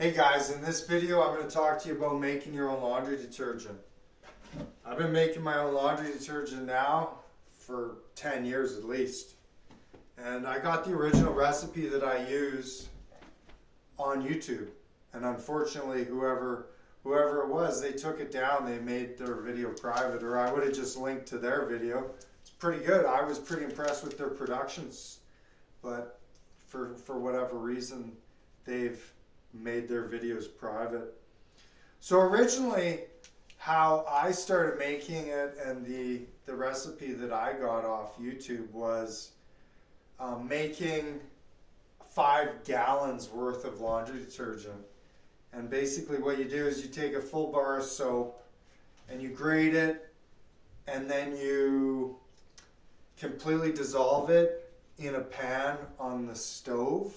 Hey guys, in this video I'm going to talk to you about making your own laundry detergent. I've been making my own laundry detergent now for 10 years at least. And I got the original recipe that I use on YouTube. And unfortunately, whoever it was, they took it down. They made their video private, or I would have just linked to their video. It's pretty good. I was pretty impressed with their productions, but for whatever reason, they've made their videos private. So originally, how I started making it and the recipe that I got off YouTube was making 5 gallons worth of laundry detergent. And basically what you do is you take a full bar of soap and you grate it, and then you completely dissolve it in a pan on the stove,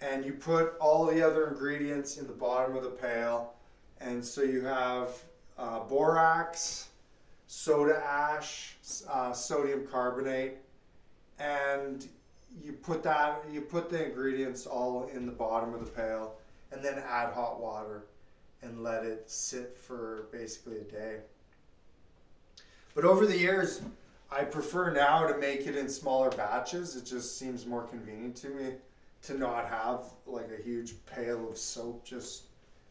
and you put all the other ingredients in the bottom of the pail. And so you have borax, soda ash, sodium carbonate, and you put the ingredients all in the bottom of the pail, and then add hot water and let it sit for basically a day. But over the years, I prefer now to make it in smaller batches. It just seems more convenient to me to not have like a huge pail of soap just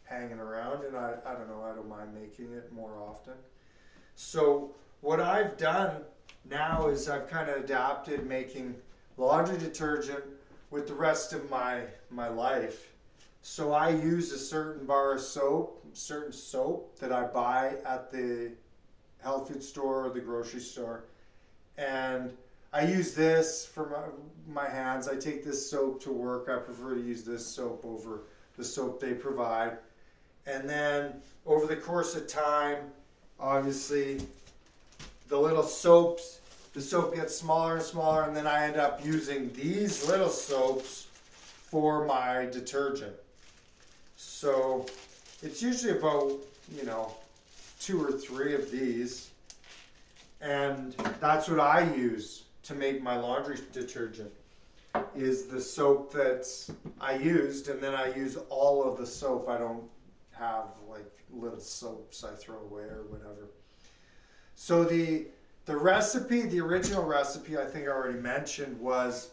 hanging around, and I don't know, I don't mind making it more often. So what I've done now is I've kind of adapted making laundry detergent with the rest of my life. So I use a certain bar of soap, certain soap that I buy at the health food store or the grocery store, and I use this for my hands. I take this soap to work. I prefer to use this soap over the soap they provide. And then over the course of time, obviously, the soap gets smaller and smaller, and then I end up using these little soaps for my detergent. So it's usually about, 2 or 3 of these, and that's what I use to make my laundry detergent, is the soap that I used, and then I use all of the soap. I don't have like little soaps I throw away or whatever. So the recipe, the original recipe, I think I already mentioned, was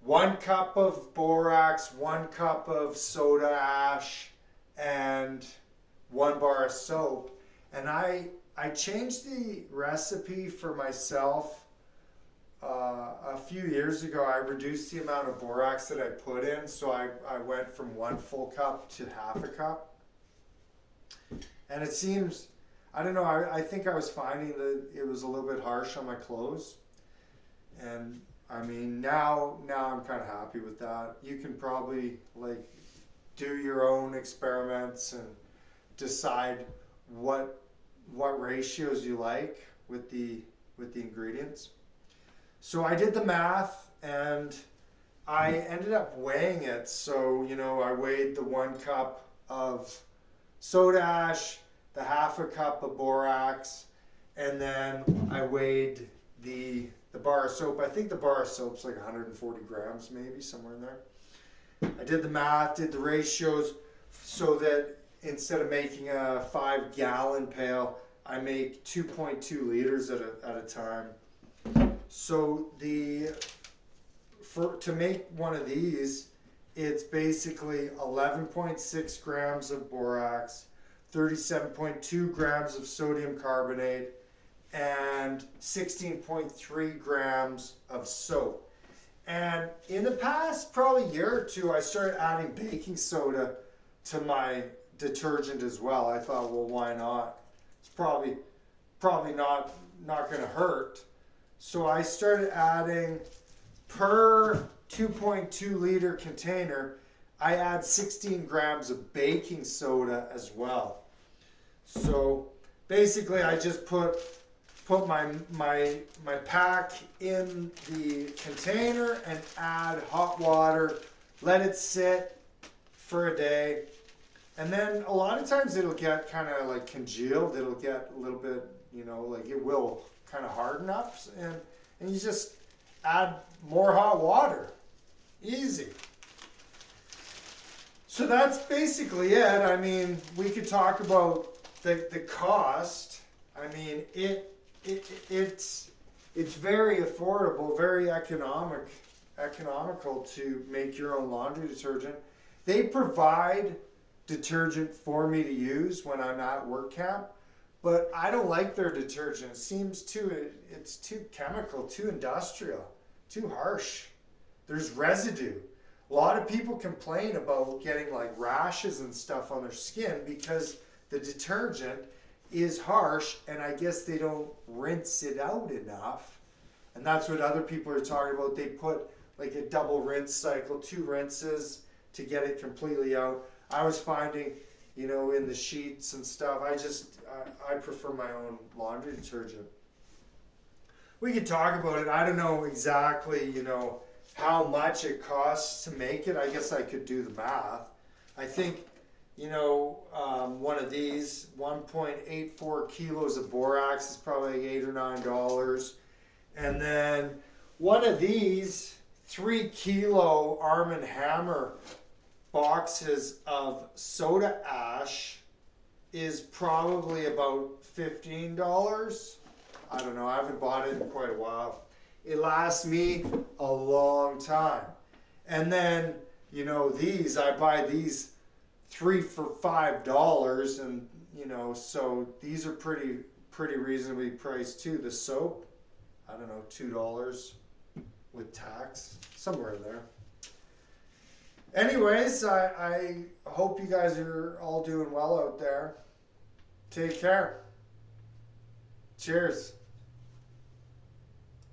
1 cup of borax, 1 cup of soda ash, and 1 bar of soap. And I changed the recipe for myself a few years ago. I reduced the amount of borax that I put in, so I went from 1 full cup to half a cup. And it seems, I don't know, I think I was finding that it was a little bit harsh on my clothes. And I mean, now I'm kind of happy with that. You can probably do your own experiments and decide what ratios you like with the ingredients. So I did the math, and I ended up weighing it. So, I weighed the 1 cup of soda ash, the half a cup of borax, and then I weighed the bar of soap. I think the bar of soap's like 140 grams, maybe, somewhere in there. I did the math, did the ratios, so that instead of making a 5-gallon pail, I make 2.2 liters at a time. So to make one of these, it's basically 11.6 grams of borax, 37.2 grams of sodium carbonate, and 16.3 grams of soap. And in the past, probably a year or 2, I started adding baking soda to my detergent as well. I thought, well, why not? It's probably not going to hurt. So I started adding, per 2.2 liter container, I add 16 grams of baking soda as well. So basically I just put my pack in the container and add hot water, let it sit for a day, and then a lot of times it'll get kind of like congealed. It'll get a little bit, it will kind of harden up, and you just add more hot water. Easy. So that's basically it. I mean, we could talk about the cost. I mean, it's very affordable, very economical to make your own laundry detergent. They provide detergent for me to use when I'm at work camp, but I don't like their detergent. It seems it's too chemical, too industrial, too harsh. There's residue. A lot of people complain about getting like rashes and stuff on their skin because the detergent is harsh, and I guess they don't rinse it out enough. And that's what other people are talking about. They put like a double rinse cycle, 2 rinses to get it completely out. I was finding, in the sheets and stuff, I prefer my own laundry detergent. We could talk about it. I don't know exactly, how much it costs to make it. I guess I could do the math. I think, one of these 1.84 kilos of borax is probably like $8 or $9. And then one of these 3 kilo Arm & Hammer boxes of soda ash is probably about $15. I don't know. I haven't bought it in quite a while. It lasts me a long time. And then, I buy these 3 for $5, and so these are pretty reasonably priced too. The soap, I don't know, $2 with tax, somewhere in there. Anyways, I hope you guys are all doing well out there. Take care. Cheers.